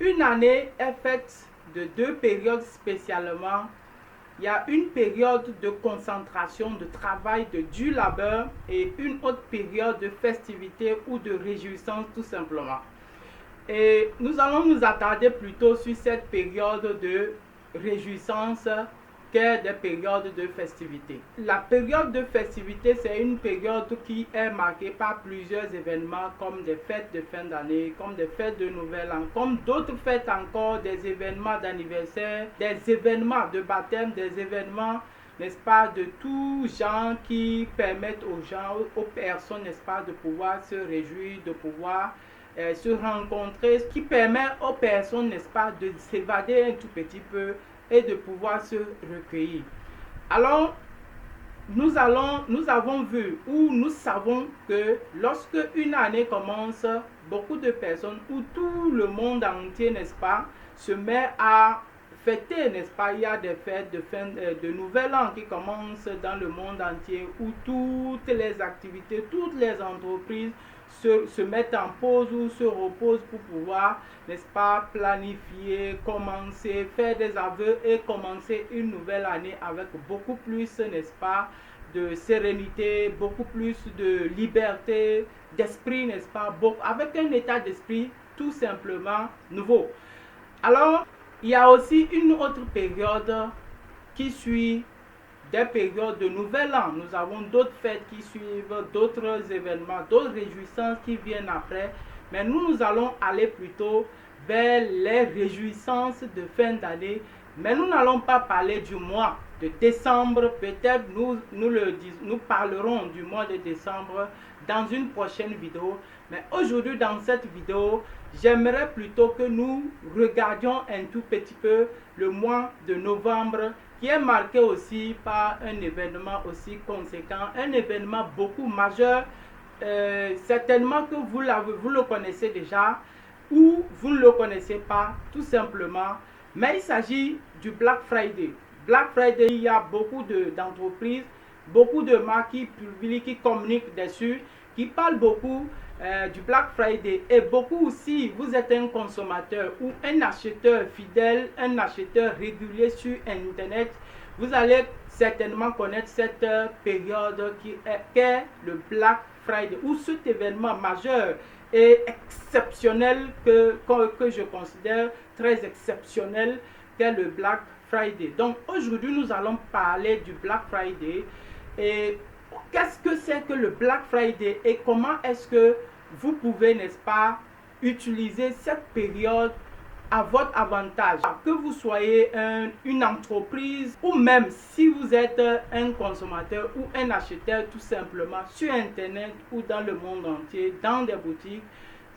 Une année est faite de deux périodes spécialement. Il y a une période de concentration, de travail, de dur labeur et une autre période de festivité ou de réjouissance tout simplement. Et nous allons nous attarder plutôt sur cette période de réjouissance que des périodes de festivité. La période de festivité, c'est une période qui est marquée par plusieurs événements comme des fêtes de fin d'année, comme des fêtes de nouvel an, comme d'autres fêtes encore, des événements d'anniversaire, des événements de baptême, des événements, n'est-ce pas, de tout genre qui permettent aux gens, aux personnes, n'est-ce pas, de pouvoir se réjouir, de pouvoir se rencontrer, ce qui permet aux personnes, n'est-ce pas, de s'évader un tout petit peu et de pouvoir se recueillir. Alors, nous avons vu ou nous savons que lorsque une année commence, beaucoup de personnes ou tout le monde entier, n'est-ce pas, se met à fêter, n'est-ce pas, il y a des fêtes de nouvel an qui commencent dans le monde entier où toutes les activités, toutes les entreprises se mettent en pause ou se reposent pour pouvoir, n'est-ce pas, planifier, commencer, faire des aveux et commencer une nouvelle année avec beaucoup plus, n'est-ce pas, de sérénité, beaucoup plus de liberté d'esprit, n'est-ce pas, avec un état d'esprit tout simplement nouveau. Alors, il y a aussi une autre période qui suit des périodes de nouvel an. Nous avons d'autres fêtes qui suivent, d'autres événements, d'autres réjouissances qui viennent après. Mais nous allons aller plutôt vers les réjouissances de fin d'année. Mais nous n'allons pas parler du mois de décembre. Peut-être nous parlerons du mois de décembre dans une prochaine vidéo. Mais aujourd'hui, dans cette vidéo, j'aimerais plutôt que nous regardions un tout petit peu le mois de novembre, qui est marqué aussi par un événement aussi conséquent, un événement beaucoup majeur. Certainement que vous le connaissez déjà ou vous ne le connaissez pas tout simplement. Mais il s'agit du Black Friday. Black Friday, il y a beaucoup d'entreprises, beaucoup de marques qui publient, qui communiquent dessus, qui parlent beaucoup du Black Friday. Et beaucoup aussi, vous êtes un consommateur ou un acheteur fidèle, un acheteur régulier sur Internet, vous allez certainement connaître cette période qui est le Black Friday, ou cet événement majeur et exceptionnel que je considère très exceptionnel, qu'est le Black Friday. Donc aujourd'hui, nous allons parler du Black Friday et qu'est-ce que c'est que le Black Friday et comment est-ce que vous pouvez, n'est-ce pas, utiliser cette période à votre avantage. Que vous soyez une entreprise ou même si vous êtes un consommateur ou un acheteur tout simplement sur Internet ou dans le monde entier, dans des boutiques,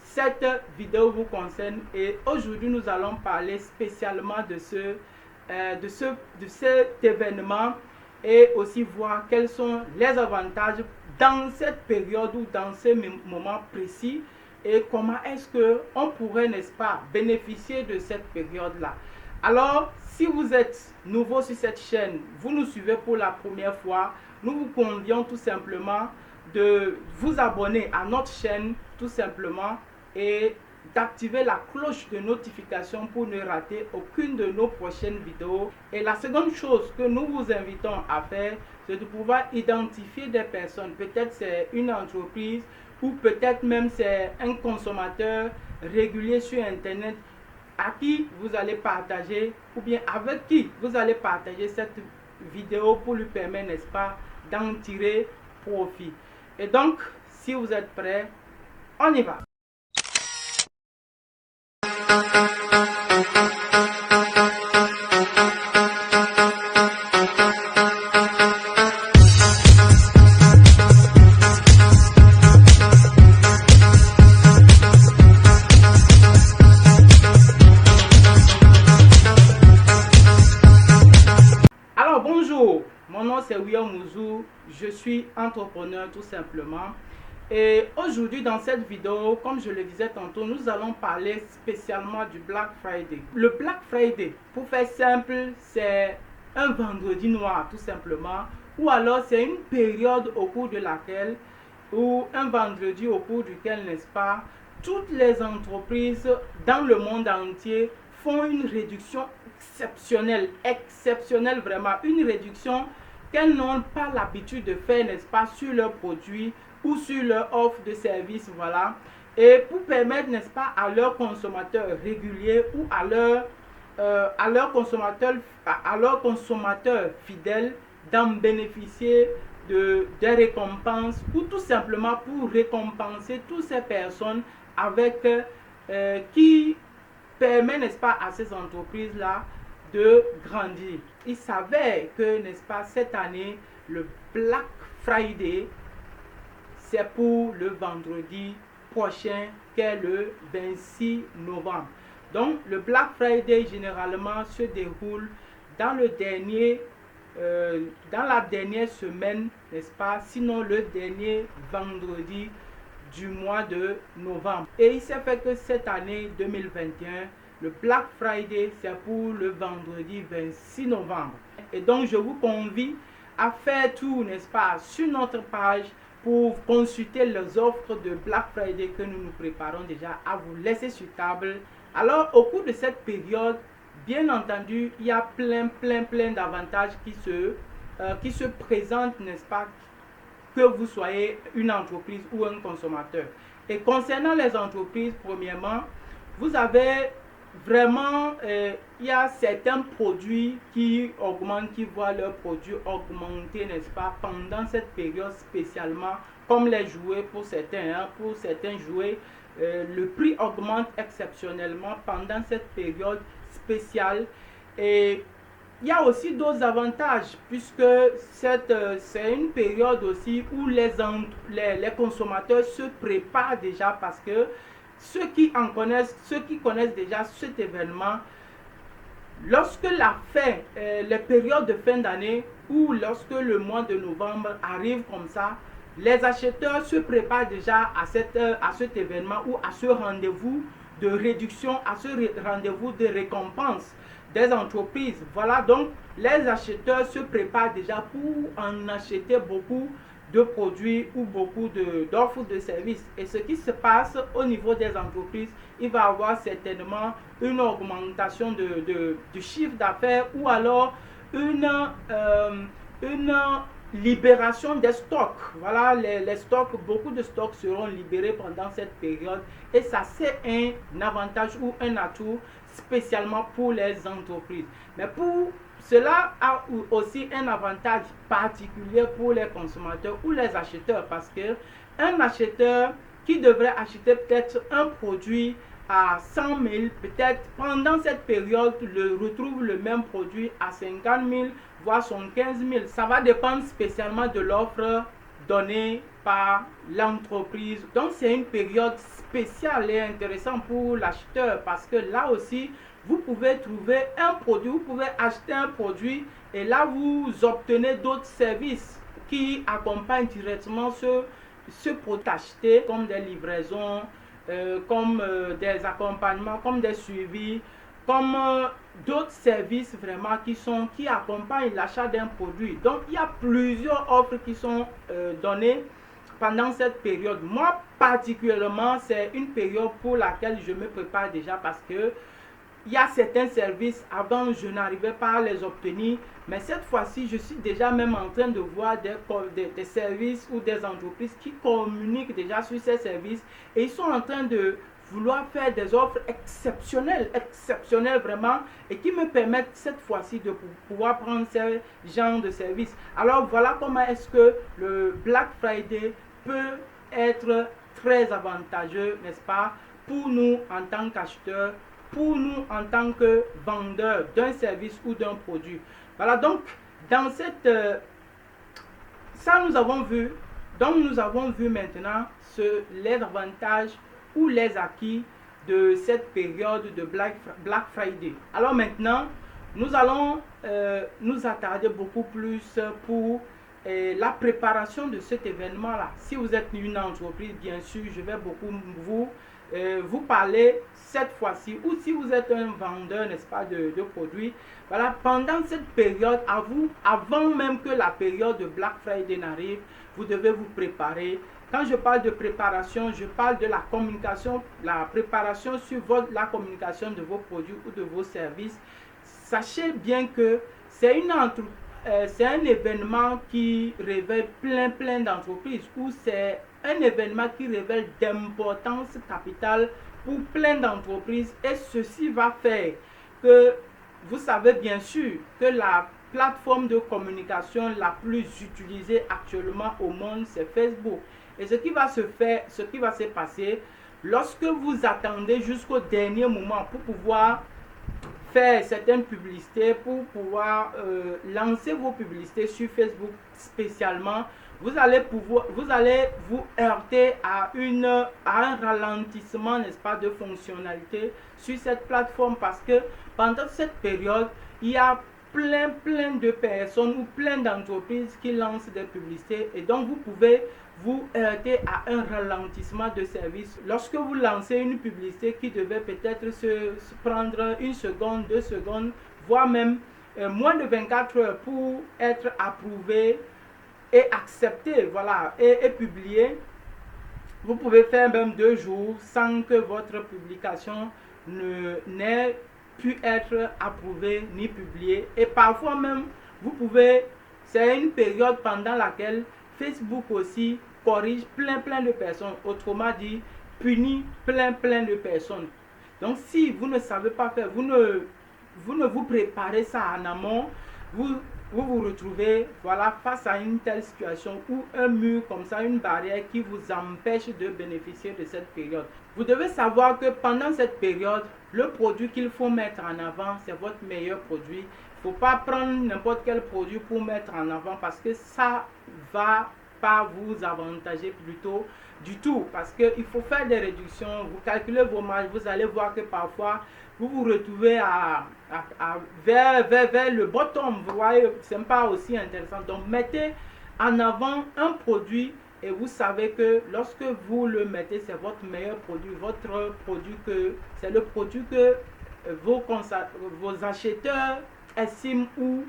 cette vidéo vous concerne et aujourd'hui nous allons parler spécialement de cet événement et aussi voir quels sont les avantages dans cette période ou dans ce moment précis et comment est-ce qu'on pourrait, n'est-ce pas, bénéficier de cette période-là. Alors, si vous êtes nouveau sur cette chaîne, vous nous suivez pour la première fois, nous vous convions tout simplement de vous abonner à notre chaîne, tout simplement, et d'activer la cloche de notification pour ne rater aucune de nos prochaines vidéos. Et la seconde chose que nous vous invitons à faire, c'est de pouvoir identifier des personnes. Peut-être c'est une entreprise ou peut-être même c'est un consommateur régulier sur Internet à qui vous allez partager ou bien avec qui vous allez partager cette vidéo pour lui permettre, n'est-ce pas, d'en tirer profit. Et donc, si vous êtes prêts, on y va. Alors bonjour, mon nom c'est William Mouzou, je suis entrepreneur tout simplement. Et aujourd'hui dans cette vidéo, comme je le disais tantôt, nous allons parler spécialement du Black Friday. Le Black Friday, pour faire simple, c'est un vendredi noir tout simplement, ou alors c'est une période au cours de laquelle, ou un vendredi au cours duquel, n'est-ce pas, toutes les entreprises dans le monde entier font une réduction exceptionnelle vraiment, une réduction qu'elles n'ont pas l'habitude de faire, n'est-ce pas, sur leurs produits ou sur leur offre de services, voilà. Et pour permettre, n'est-ce pas, à leurs consommateurs réguliers ou à leurs consommateurs fidèles d'en bénéficier des récompenses, ou tout simplement pour récompenser toutes ces personnes avec qui permet, n'est-ce pas, à ces entreprises-là de grandir. Il s'avère que, n'est-ce pas, cette année, le Black Friday, c'est pour le vendredi prochain, qui est le 26 novembre. Donc, le Black Friday, généralement, se déroule dans la dernière semaine, n'est-ce pas, sinon le dernier vendredi du mois de novembre. Et il s'est fait que cette année 2021, le Black Friday, c'est pour le vendredi 26 novembre. Et donc, je vous convie à faire tout, n'est-ce pas, sur notre page pour consulter les offres de Black Friday que nous nous préparons déjà à vous laisser sur table. Alors, au cours de cette période, bien entendu, il y a plein d'avantages qui se présentent, n'est-ce pas, que vous soyez une entreprise ou un consommateur. Et concernant les entreprises, premièrement, vous avez vraiment, il y a certains produits qui augmentent, qui voient leurs produits augmenter, n'est-ce pas, pendant cette période spécialement, comme les jouets pour certains jouets, le prix augmente exceptionnellement pendant cette période spéciale. Et il y a aussi d'autres avantages, puisque c'est une période aussi où les consommateurs se préparent déjà, parce que ceux qui connaissent déjà cet événement, lorsque les périodes de fin d'année ou lorsque le mois de novembre arrive comme ça, les acheteurs se préparent déjà à cet événement ou à ce rendez-vous de réduction, à ce rendez-vous de récompense des entreprises. Voilà, donc les acheteurs se préparent déjà pour en acheter beaucoup de produits ou beaucoup d'offres de services. Et ce qui se passe au niveau des entreprises, il va y avoir certainement une augmentation du chiffre d'affaires, ou alors une libération des stocks. Voilà, les stocks, beaucoup de stocks seront libérés pendant cette période, et ça, c'est un avantage ou un atout spécialement pour les entreprises. Mais cela a aussi un avantage particulier pour les consommateurs ou les acheteurs, parce que un acheteur qui devrait acheter peut-être un produit à 100 000, peut-être pendant cette période, retrouve le même produit à 50 000, voire 75 000. Ça va dépendre spécialement de l'offre donnée par l'entreprise. Donc, c'est une période spéciale et intéressante pour l'acheteur, parce que là aussi, vous pouvez trouver un produit, vous pouvez acheter un produit, et là, vous obtenez d'autres services qui accompagnent directement ce produit acheté, comme des livraisons, comme des accompagnements, comme des suivis, comme d'autres services vraiment qui accompagnent l'achat d'un produit. Donc, il y a plusieurs offres qui sont données pendant cette période. Moi, particulièrement, c'est une période pour laquelle je me prépare déjà, parce que il y a certains services, avant je n'arrivais pas à les obtenir, mais cette fois-ci, je suis déjà même en train de voir des services ou des entreprises qui communiquent déjà sur ces services, et ils sont en train de vouloir faire des offres exceptionnelles vraiment, et qui me permettent cette fois-ci de pouvoir prendre ce genre de services. Alors voilà comment est-ce que le Black Friday peut être très avantageux, n'est-ce pas, pour nous en tant qu'acheteurs, pour nous en tant que vendeurs d'un service ou d'un produit. Voilà, donc dans ça nous avons vu, donc nous avons vu maintenant les avantages ou les acquis de cette période de Black Friday. Alors maintenant, nous allons nous attarder beaucoup plus pour la préparation de cet événement-là. Si vous êtes une entreprise, bien sûr, je vais beaucoup vous parler cette fois-ci, ou si vous êtes un vendeur, n'est-ce pas, de produits. Voilà, pendant cette période, avant même que la période de Black Friday n'arrive, vous devez vous préparer. Quand je parle de préparation, je parle de la communication, la préparation sur la communication de vos produits ou de vos services. Sachez bien que c'est c'est un événement qui révèle plein d'entreprises, ou c'est un événement qui révèle d'importance capitale pour plein d'entreprises, et ceci va faire que vous savez bien sûr que la plateforme de communication la plus utilisée actuellement au monde, c'est Facebook. Et ce qui va se passer lorsque vous attendez jusqu'au dernier moment pour pouvoir faire certaines publicités, pour pouvoir lancer vos publicités sur Facebook spécialement, vous allez vous heurter à un ralentissement, n'est-ce pas, de fonctionnalité sur cette plateforme, parce que pendant cette période, il y a plein de personnes ou plein d'entreprises qui lancent des publicités, et donc vous pouvez vous heurter à un ralentissement de service. Lorsque vous lancez une publicité qui devait peut-être se prendre 1 seconde, 2 secondes, voire même moins de 24 heures pour être approuvée et acceptée, voilà, et publiée, vous pouvez faire même 2 jours sans que votre publication n'ait pu être approuvée ni publiée. Et parfois même, c'est une période pendant laquelle Facebook aussi corrige plein de personnes, autrement dit, punit plein de personnes. Donc si vous ne savez pas faire, vous ne vous préparez ça en amont, vous vous retrouvez, voilà, face à une telle situation, ou un mur comme ça, une barrière qui vous empêche de bénéficier de cette période. Vous devez savoir que pendant cette période, le produit qu'il faut mettre en avant, c'est votre meilleur produit. Il ne faut pas prendre n'importe quel produit pour mettre en avant, parce que ça va pas vous avantager plutôt du tout, parce qu'il faut faire des réductions. Vous calculez vos marges, vous allez voir que parfois vous vous retrouvez vers le bottom. Vous voyez, c'est pas aussi intéressant. Donc mettez en avant un produit, et vous savez que lorsque vous le mettez, c'est votre meilleur produit, c'est le produit que vos acheteurs estiment, ou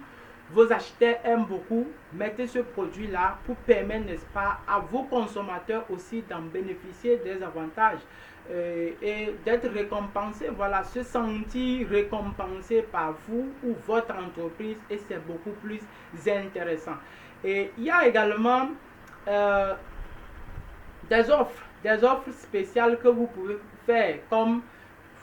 vos acheteurs aiment beaucoup. Mettez ce produit là pour permettre, n'est-ce pas, à vos consommateurs aussi d'en bénéficier des avantages et d'être récompensés, voilà, se sentir récompensé par vous ou votre entreprise, et c'est beaucoup plus intéressant. Et il y a également des offres spéciales que vous pouvez faire, comme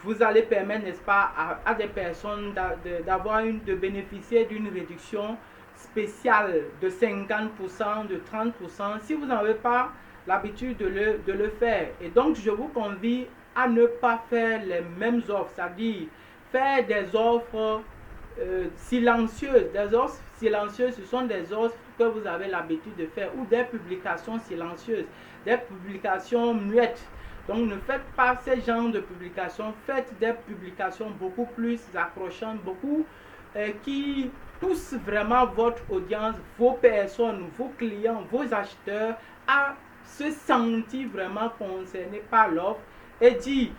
vous allez permettre, n'est-ce pas, à des personnes de bénéficier d'une réduction spéciale de 50%, de 30%, si vous n'avez pas l'habitude de le faire. Et donc, je vous convie à ne pas faire les mêmes offres, c'est-à-dire faire des offres silencieuses. Des offres silencieuses, ce sont des offres que vous avez l'habitude de faire, ou des publications silencieuses, des publications muettes. Donc ne faites pas ce genre de publications, faites des publications beaucoup plus accrochantes, qui poussent vraiment votre audience, vos personnes, vos clients, vos acheteurs à se sentir vraiment concernés par l'offre, et dire,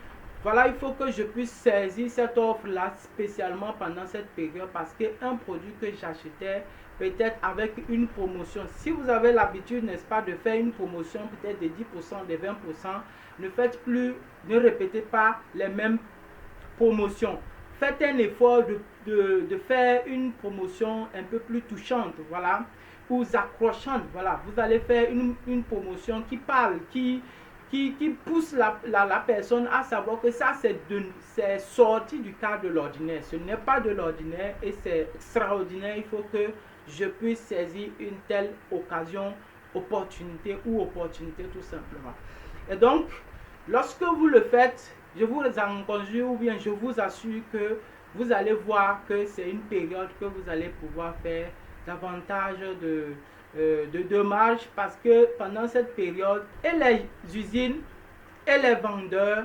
voilà, il faut que je puisse saisir cette offre-là spécialement pendant cette période, parce qu'un produit que j'achetais peut-être avec une promotion, si vous avez l'habitude, n'est-ce pas, de faire une promotion peut-être de 10%, de 20%, ne répétez pas les mêmes promotions. Faites un effort de faire une promotion un peu plus touchante, voilà, ou accrochante, voilà. Vous allez faire une promotion qui parle, qui pousse la personne à savoir que ça, c'est sorti du cadre de l'ordinaire. Ce n'est pas de l'ordinaire, et c'est extraordinaire. Il faut que je puisse saisir une telle opportunité tout simplement. Et donc, lorsque vous le faites, je vous en conjure, ou bien je vous assure que vous allez voir que c'est une période que vous allez pouvoir faire davantage de marge, parce que pendant cette période, et les usines et les vendeurs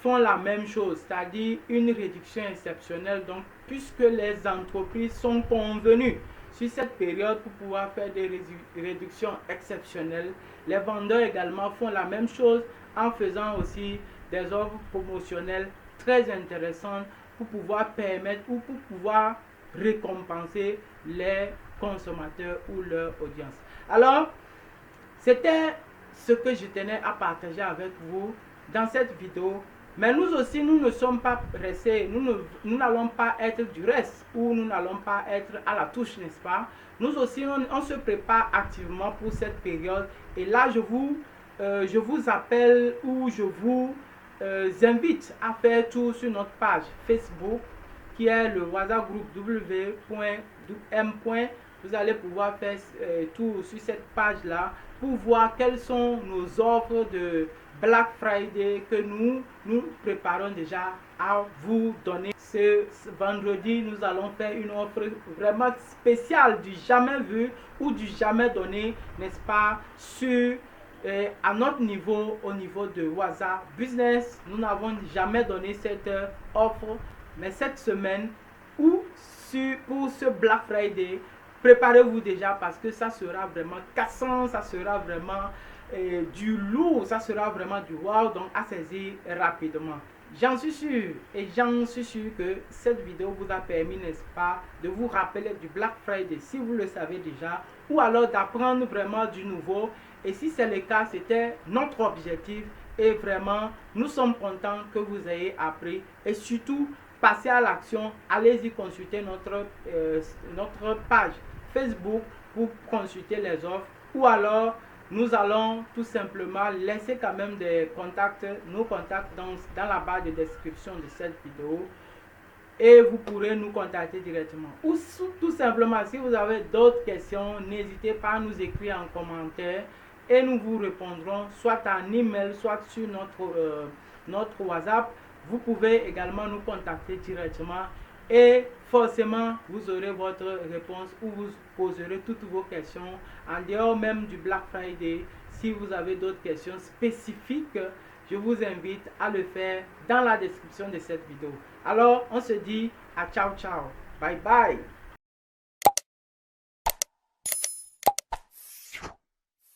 font la même chose, c'est-à-dire une réduction exceptionnelle. Donc, puisque les entreprises sont convenues sur cette période pour pouvoir faire des réductions exceptionnelles, les vendeurs également font la même chose en faisant aussi des offres promotionnelles très intéressantes pour pouvoir permettre, ou pour pouvoir récompenser les consommateurs ou leur audience. Alors, c'était ce que je tenais à partager avec vous dans cette vidéo. Mais nous aussi, nous ne sommes pas pressés, nous n'allons pas être du reste ou nous n'allons pas être à la touche, n'est-ce pas? Nous aussi, on se prépare activement pour cette période. Et là, je vous appelle ou je vous invite à faire tour sur notre page Facebook qui est le WhatsApp Group W.M. Vous allez pouvoir faire tour sur cette page-là pour voir quelles sont nos offres de Black Friday que nous préparons déjà à vous donner. Ce vendredi, nous allons faire une offre vraiment spéciale du jamais vu ou du jamais donné, n'est-ce pas, sur à notre niveau, au niveau de WhatsApp Business. Nous n'avons jamais donné cette offre, mais cette semaine ou pour ce Black Friday, préparez-vous déjà parce que ça sera vraiment cassant, ça sera vraiment du lourd, ça sera vraiment du wow, donc à saisir rapidement. J'en suis sûr et j'en suis sûr que cette vidéo vous a permis, n'est-ce pas, de vous rappeler du Black Friday si vous le savez déjà, ou alors d'apprendre vraiment du nouveau. Et si c'est le cas, c'était notre objectif et vraiment nous sommes contents que vous ayez appris et surtout passez à l'action. Allez-y consulter notre page Facebook pour consulter les offres, ou alors nous allons tout simplement laisser quand même nos contacts dans la barre de description de cette vidéo et vous pourrez nous contacter directement. Ou tout simplement, si vous avez d'autres questions, n'hésitez pas à nous écrire en commentaire et nous vous répondrons soit en email, soit sur notre WhatsApp. Vous pouvez également nous contacter directement et forcément vous aurez votre réponse ou vous poserez toutes vos questions en dehors même du Black Friday. Si vous avez d'autres questions spécifiques, je vous invite à le faire dans la description de cette vidéo. Alors on se dit à ciao ciao, bye bye.